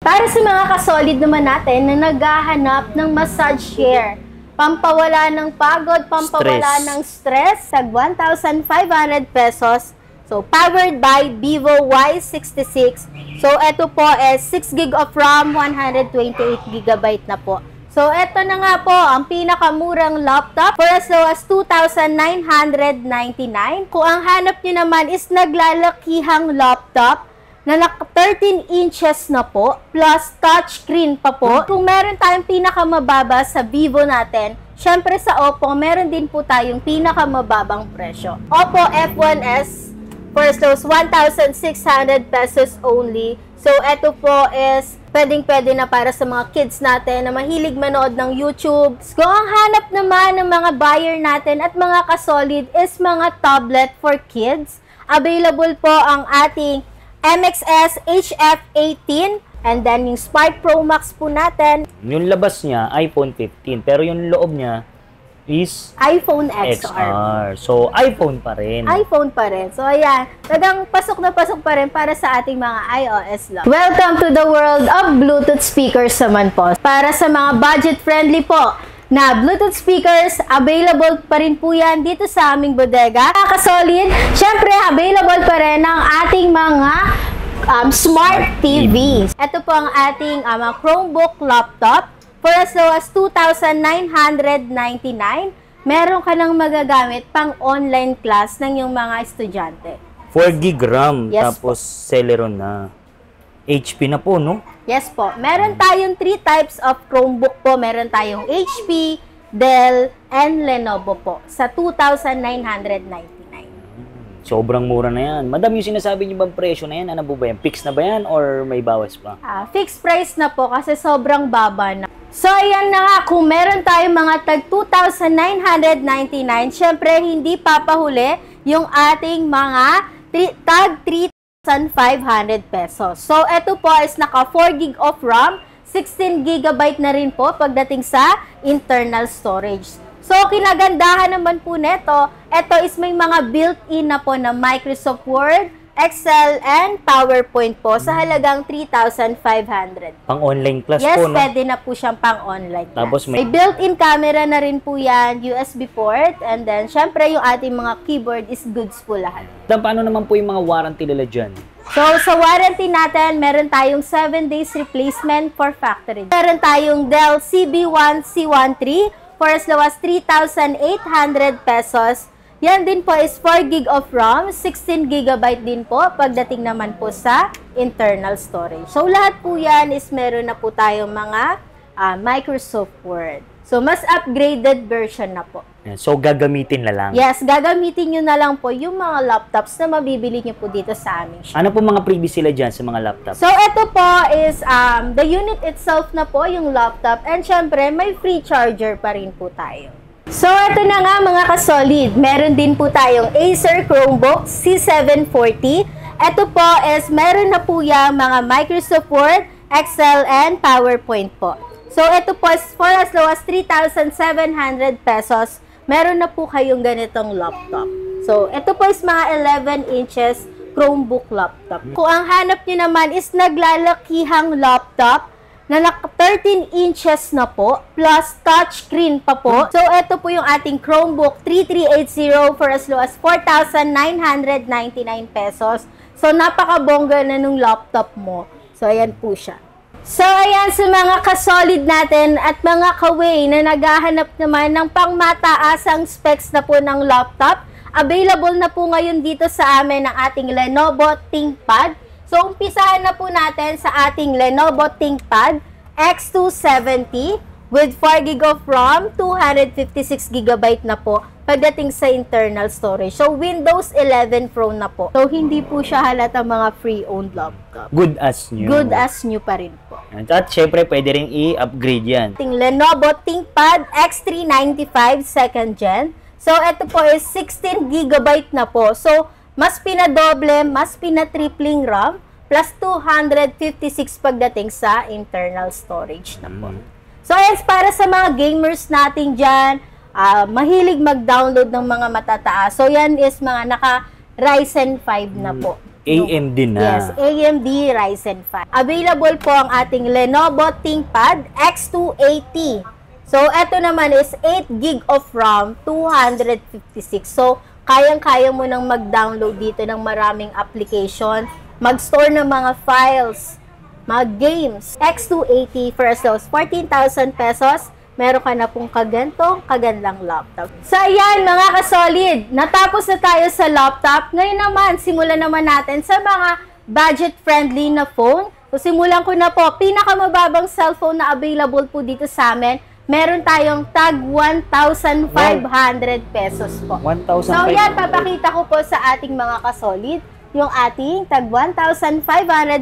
Para sa mga kasolid naman natin na naghahanap ng massage chair, pampawala ng pagod, pampawala ng stress, sa 1,500 pesos. So, powered by Vivo Y66. So, ito po is 6 GB of RAM, 128 GB na po. So, ito na nga po ang pinakamurang laptop for as low as 2,999. Kung ang hanap nyo naman is naglalakihang laptop na 13 inches na po, plus touchscreen pa po. Kung meron tayong pinakamababa sa Vivo natin, syempre sa Oppo, meron din po tayong pinakamababang presyo. Oppo F1S for as low as 1,600 pesos only. So, ito po is pwedeng-pwede na para sa mga kids natin na mahilig manood ng YouTube. So, ang hanap naman ng mga buyer natin at mga kasolid is mga tablet for kids. Available po ang ating MXS HF18 and then yung Spark Pro Max po natin. Yung labas niya, iPhone 15, pero yung loob niya is iPhone XR. So, iPhone pa rin. iPhone pa rin. So, ayan. Talagang pasok na pasok pa rin para sa ating mga iOS lovers. Welcome to the world of Bluetooth speakers naman po. Para sa mga budget-friendly po na Bluetooth speakers, available pa rin po yan dito sa aming bodega. Kasolid, syempre, available pa rin ang ating mga Smart TV. Ito po ang ating Chromebook laptop. For as low as 2,999, meron ka nang magagamit pang online class ng yung mga estudyante. 4 GB RAM, Yes tapos Celeron na. HP na po, no? Yes po. Meron tayong 3 types of Chromebook po. Meron tayong HP, Dell, and Lenovo po sa 2,999. Sobrang mura na yan. Madam, yung sinasabi niyo bang presyo na yan? Ano ba yan? Fix na ba yan or may bawas pa? Fixed price na po kasi sobrang baba na. So, ayan na nga. Kung meron tayong mga tag 2,999, syempre hindi papahuli yung ating mga tag 3,500 pesos. So, ito po is naka 4 GB of RAM, 16 GB na rin po pagdating sa internal storage. So, kinagandahan naman po neto, ito is may mga built-in na po na Microsoft Word, Excel, and PowerPoint po sa halagang 3,500. Pang online class yes, po, no? Yes, pwede na po siyang pang online class. Tapos may built-in camera na rin po yan, USB port, and then, syempre, yung ating mga keyboard is goods po lahat. Paano naman po yung mga warranty nila dyan? So, sa warranty natin, meron tayong 7 days replacement for factory. Meron tayong Dell CB1 C13, for as low as 3,800 pesos. Yan din po is 4 GB of RAM, 16 GB din po pagdating naman po sa internal storage. So, lahat po yan is meron na po tayong mga Microsoft Word. So, mas upgraded version na po. So, gagamitin na lang? Yes, gagamitin nyo na lang po yung mga laptops na mabibili nyo po dito sa aming shop. Ano po mga freebies sila dyan sa mga laptops? So, ito po is the unit itself na po, yung laptop. And syempre, may free charger pa rin po tayo. So, ito na nga mga kasolid. Meron din po tayong Acer Chromebook C740. Ito po is meron na po yung mga Microsoft Word, Excel, and PowerPoint po. So, ito po is for as low as 3,700 pesos. Meron na po kayong ganitong laptop. So, ito po is mga 11 inches Chromebook laptop. Kung ang hanap nyo naman is naglalakihang laptop na 13 inches na po, plus touchscreen pa po. So, ito po yung ating Chromebook 3380 for as low as 4,999 pesos. So, napakabongga na nung laptop mo. So, ayan po siya. So, ayan sa mga kasolid natin at mga kaway na naghahanap naman ng pangmataasang specs na po ng laptop, available na po ngayon dito sa amin ang ating Lenovo ThinkPad. So, umpisahan na po natin sa ating Lenovo ThinkPad X270 with 4 GB of RAM, 256 GB na po pagdating sa internal storage. So, Windows 11 Pro na po. So, hindi po siya halata mga free-owned laptop. Good as new. Good as new pa rin po. At syempre, pwede rin i-upgrade yan. Ating Lenovo ThinkPad X395 2nd Gen. So, ito po is 16 GB na po. So, mas pinadoble, mas pinatripling RAM, plus 256 pagdating sa internal storage na po. So, yes, para sa mga gamers natin dyan, mahilig mag-download ng mga matataas. So, yan is mga naka Ryzen 5 na po. AMD na. Yes, AMD Ryzen 5. Available po ang ating Lenovo ThinkPad X280. So, ito naman is 8 GB of RAM, 256. So, kayang-kaya mo nang mag-download dito ng maraming application, mag-store ng mga files, mga games. X280 for as low as 14,000 pesos. Meron ka na pong kagandang laptop. So, ayan mga ka-solid, natapos na tayo sa laptop. Ngayon naman, simulan naman natin sa mga budget-friendly na phone. So, simulan ko na po. Pinakamababang cellphone na available po dito sa amin, meron tayong tag 1,500 pesos po. 1,500. So, yan, papakita ko po sa ating mga ka-solid yung ating tag 1,500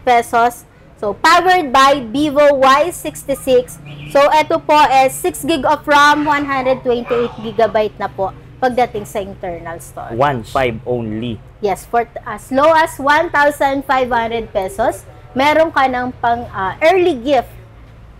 pesos. So, powered by Vivo Y66. So, ito po is 6 GB of RAM, 128 GB na po pagdating sa internal storage. 1,500 only. Yes, for as low as 1,500 pesos, meron ka ng pang early gift.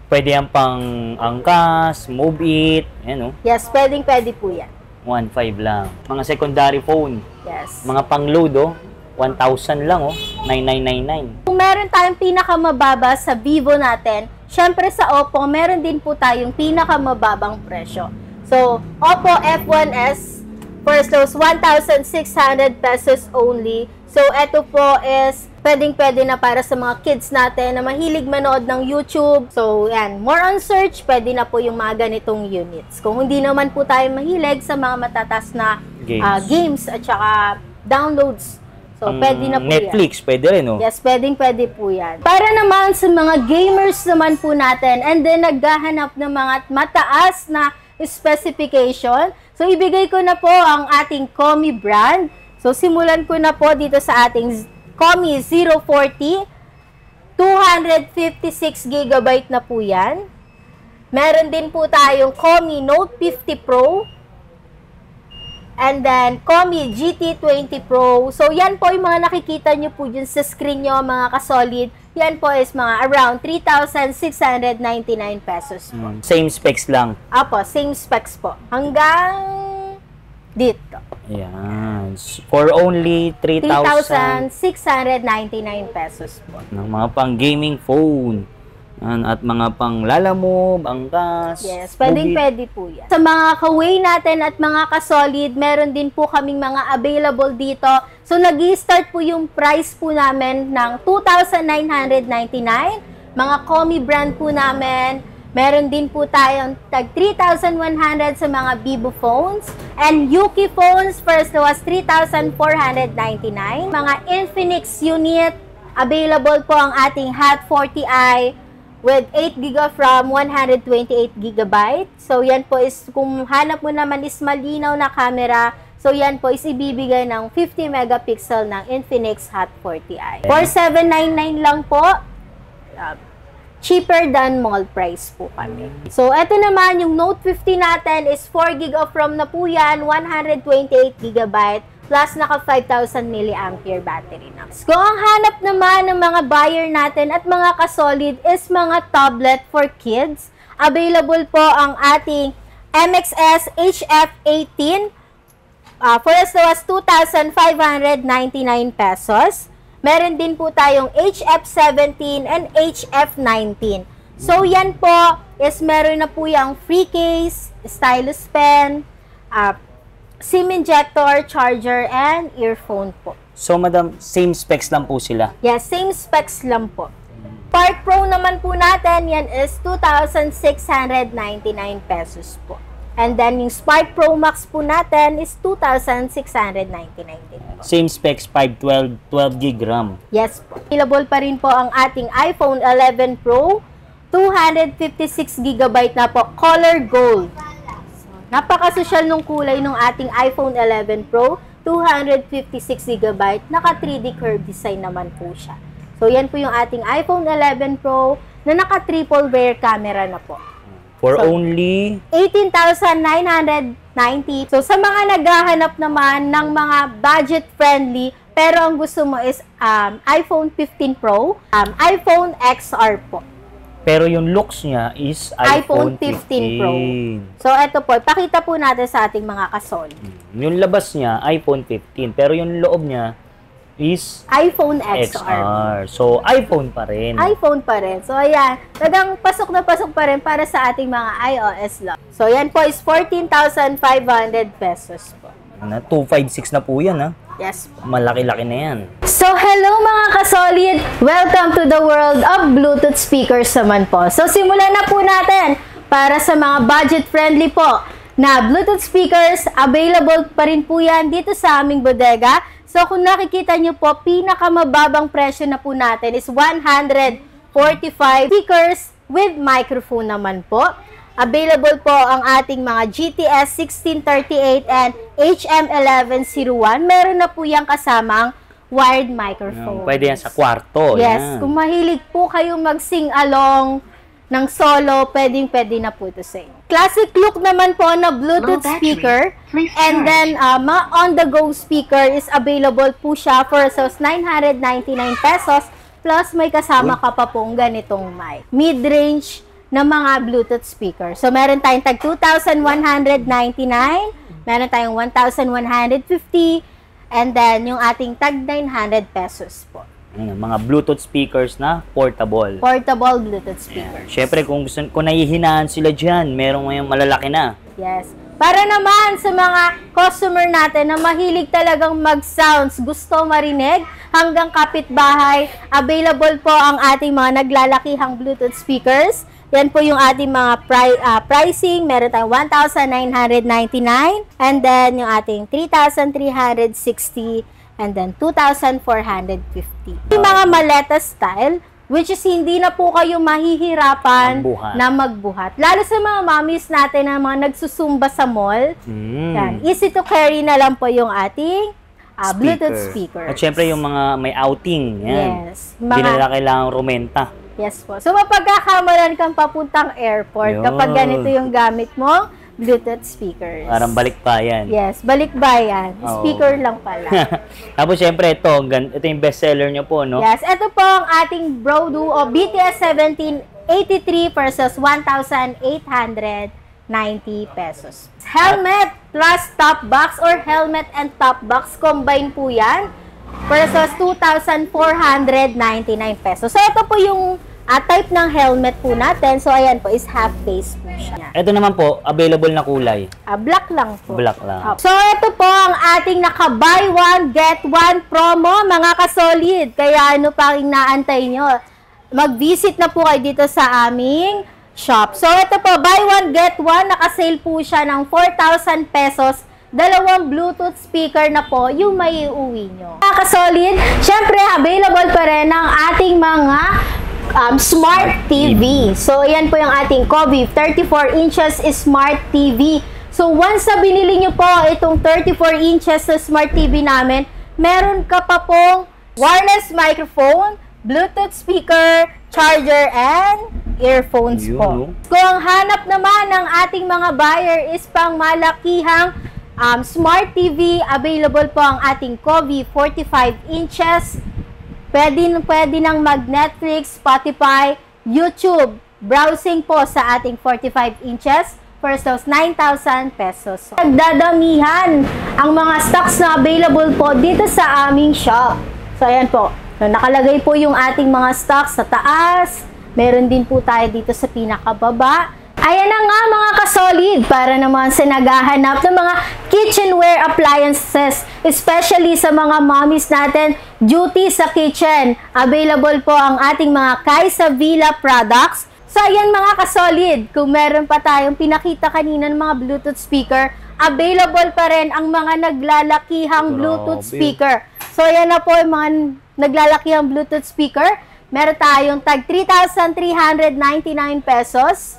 Pwede yan pang angkas, move it, yan o. Yes, pwede po yan. 1,500 lang. Mga secondary phone, Yes. mga pang-load 1,000 lang 9,999. Kung meron tayong pinakamababa sa Vivo natin, syempre sa Oppo, meron din po tayong pinakamababang presyo. So, Oppo F1s for as low as 1,600 pesos only. So, ito po is pwedeng-pwede na para sa mga kids natin na mahilig manood ng YouTube. So, yan. More on search, pwede na po yung mga ganitong units. Kung hindi naman po tayo mahilig sa mga matatas na games at saka downloads. So, pwede na po Netflix, yan. pwede rin, no? Yes, pwede po yan. Para naman sa mga gamers naman po natin and then naghahanap ng mga mataas na specification, so ibigay ko na po ang ating Komi brand. So, simulan ko na po dito sa ating Komi 040. 256 GB na po yan. Meron din po tayong Komi Note 50 Pro. And then, Komi GT20 Pro. So, yan po yung mga nakikita nyo po dyan sa screen nyo, mga kasolid. Yan po is mga around 3,699 pesos po. Same specs lang. Apo, same specs po. Hanggang dito. Ayan. For only 3,699 pesos po. ng mga pang gaming phone. At mga pang lalamove, angkas. Yes, pwede po yan. Sa mga ka-way natin at mga ka-solid, meron din po kaming mga available dito. So, nag-i-start po yung price po namin ng 2,999. Mga Komi brand po namin. Meron din po tayong tag 3,100 sa mga Vivo phones. And Yuki phones, first was 3,499. Mga Infinix unit, available po ang ating Hot 40i with 8 GB of RAM, 128 GB. So, yan po is, kung hanap mo naman is malinaw na camera, so yan po is ibibigay ng 50 megapixel ng Infinix Hot 40i. 4,799 lang po. Cheaper than mall price po kami. So, eto naman, yung Note 50 natin is 4 GB of RAM na po yan, 128 GB, plus naka 5,000 mAh battery na. Kung ang hanap naman ng mga buyer natin at mga kasolid is mga tablet for kids, available po ang ating MXS HF18 for as low as 2,599 pesos. Meron din po tayong HF17 and HF19. So, yan po is meron na po yung free case, stylus pen, SIM injector, charger, and earphone po. So, madam, same specs lang po sila? Yes, same specs lang po. Spark Pro naman po natin, yan is 2,699 pesos po. And then, yung Spark Pro Max po natin is 2,699 din po. Same specs, 512, 12 GB RAM. Yes po. Available pa rin po ang ating iPhone 11 Pro, 256 GB na po, color gold. Napaka-social nung kulay ng ating iPhone 11 Pro, 256 GB, naka 3D curve design naman po siya. So, yan po yung ating iPhone 11 Pro na naka triple rear camera na po. For only 18,990. So, sa mga naghahanap naman ng mga budget-friendly, pero ang gusto mo is iPhone 15 Pro, iPhone XR po. Pero yung looks niya is iPhone 15 Pro. So, eto po, pakita po natin sa ating mga kasol. Yung labas niya, iPhone 15. Pero yung loob niya is iPhone XR. XR. So, iPhone pa rin. iPhone pa rin. So, ayan. Talagang pasok na pasok pa rin para sa ating mga iOS lang. So, yan po is 14,500 pesos po. 256 na po yan, ha? Yes po. Malaki-laki na yan. So, hello mga kasolid! Welcome to the world of Bluetooth speakers naman po. So, simulan na po natin para sa mga budget-friendly po na Bluetooth speakers. Available pa rin po yan dito sa aming bodega. So, kung nakikita nyo po, pinakamababang presyo na po natin is 145 speakers with microphone naman po. Available po ang ating mga GTS 1638 and HM1101. Meron na po yung kasamang wired microphone. Pwede yan sa kwarto. Yes, yan. kung mahilig po kayong mag-sing along ng solo, pwede na po ito sa inyo. Classic look naman po na Bluetooth speaker. And then, mga on-the-go speaker is available po siya for 999 pesos. Plus, may kasama ka pa pong ganitong mic. Mid-range na mga Bluetooth speaker. So, meron tayong tag 2,199. Meron tayong 1,150. And then, yung ating tag 900 pesos po. Mga Bluetooth speakers na portable. Portable Bluetooth speakers. Siyempre, kung nahihinaan sila dyan, merong ngayong malalaki na. Yes. Para naman sa mga customer natin na mahilig talagang mag-sounds, gusto marinig, hanggang kapitbahay, available po ang ating mga naglalakihang Bluetooth speakers. Yan po yung ating mga pricing. Meron tayong 1,999 and then yung ating 3,360 and then 2,450. Yung mga maleta style, which is hindi na po kayo mahihirapan na magbuhat. Lalo sa mga mommies natin na mga nagsusumba sa mall. Yan. Easy to carry na lang po yung ating Bluetooth speaker. At syempre yung mga may outing. Yan. Yes. Hindi na kailangang rumenta. Yes po. So mapagkakamalan kang papuntang airport kapag ganito yung gamit mo. Bluetooth speakers. Parang balikbayan. Yes, balikbayan. Speaker lang pala. Tapos syempre ito yung bestseller nyo po, no? Yes, ito po ang ating Brodu o BTS 1783 versus 1,890 pesos. Helmet plus top box or helmet and top box combine po yan versus 2,499 pesos. So ito po yung type ng helmet po natin. So, ayan po, is half face po siya. Ito naman po, available na kulay. Black lang po. Black lang. So, ito po ang ating naka-buy one, get one promo, mga kasolid. Kaya ano pa ang inaantay nyo? Mag-visit na po kayo dito sa aming shop. So, ito po, buy one, get one. Naka-sale po siya ng 4,000 pesos. Dalawang Bluetooth speaker na po yung may iuwi nyo. Mga kasolid, syempre, available pa rin ang ating mga Smart TV. So, ayan po yung ating Kobe 34 inches Smart TV. So, once na binili nyo po itong 34 inches na Smart TV namin, meron ka pa pong wireless microphone, Bluetooth speaker, charger, and earphones po. Kung ang hanap naman ng ating mga buyer is pang malakihang Smart TV, available po ang ating Kobe 45 inches. Pwede nang mag-Netflix, Spotify, YouTube. Browsing po sa ating 45 inches versus 9,000 pesos. Nagdadamihan ang mga stocks na available po dito sa aming shop. So, ayan po. Nakalagay po yung ating mga stocks sa taas. Meron din po tayo dito sa pinakababa. Ayan na nga mga kasolid, para naman sa naghahanap ng mga kitchenware appliances, especially sa mga mommies natin, duty sa kitchen. Available po ang ating mga Kaysa Villa products. So ayan mga kasolid, kung meron pa tayong pinakita kanina ng mga Bluetooth speaker, available pa rin ang mga naglalakihang Bluetooth speaker. So ayan na po yung mga naglalakihang Bluetooth speaker. Meron tayong tag 3,399 pesos.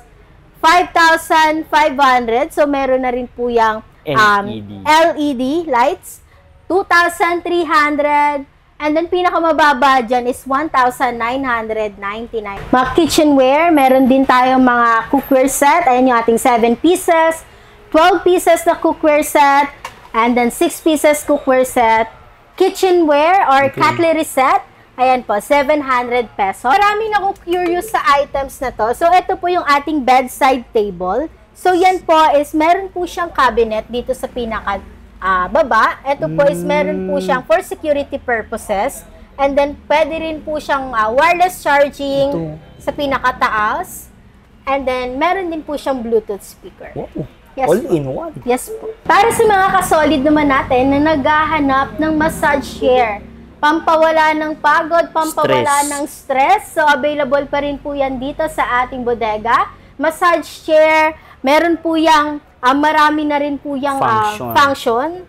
5,500. So, meron na rin po yung LED lights. 2,300. And then, pinakamababa dyan is 1,999. Mga kitchenware, meron din tayong mga cookware set. Ayan yung ating 7 pieces. 12 pieces na cookware set. And then, 6 pieces cookware set. Kitchenware or cutlery set. Ayan po, 700 pesos. Marami na ako curious sa items na to. So, ito po yung ating bedside table. So, yan po is, meron po siyang cabinet dito sa pinaka baba. Ito po is meron po siyang for security purposes. And then, pwede rin po siyang wireless charging sa pinakataas. And then, meron din po siyang Bluetooth speaker. Wow. Yes All po. in one. Yes po. Para sa mga kasolid naman natin na naghahanap ng massage chair, pampawala ng pagod, pampawala ng stress. So, available pa rin po yan dito sa ating bodega. Massage chair, meron po yung, marami na rin po yung function.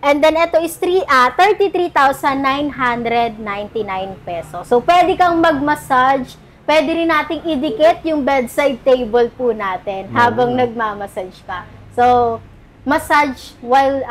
And then, ito is 33,999 pesos. So, pwede kang mag-massage. Pwede rin nating idikit yung bedside table po natin habang nagmamassage ka. So, massage while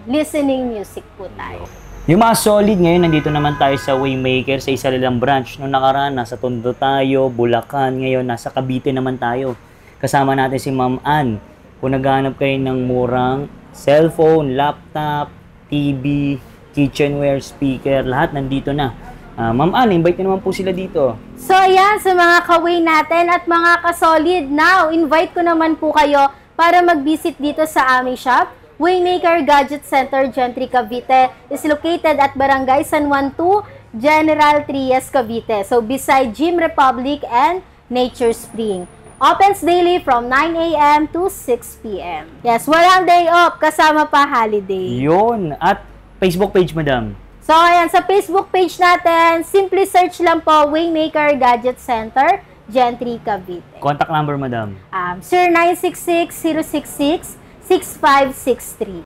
listening music po tayo. Yung mga solid ngayon, nandito naman tayo sa Waymaker sa isa nilang branch. Noong nakaraan, nasa Tondo tayo, Bulacan. Ngayon, nasa Cavite naman tayo. Kasama natin si Ma'am Ann. Kung naghahanap kayo ng murang cellphone, laptop, TV, kitchenware, speaker, lahat nandito na. Ma'am Ann, invite nyo naman po sila dito. So, ayan, sa mga kaway natin at mga kasolid, now, invite ko naman po kayo para mag-visit dito sa aming shop. Waymaker Gadget Center, Gentry, Cavite is located at Barangay San Juan 2, General Trias, Cavite. So, beside Gym Republic and Nature Spring. Opens daily from 9 a.m. to 6 p.m. Yes, walang day off, kasama pa holiday. Yun. At Facebook page, madam. So, ayan, sa Facebook page natin, simply search lang po Waymaker Gadget Center, Gentry, Cavite. Contact number, madam. 0966-066-6563.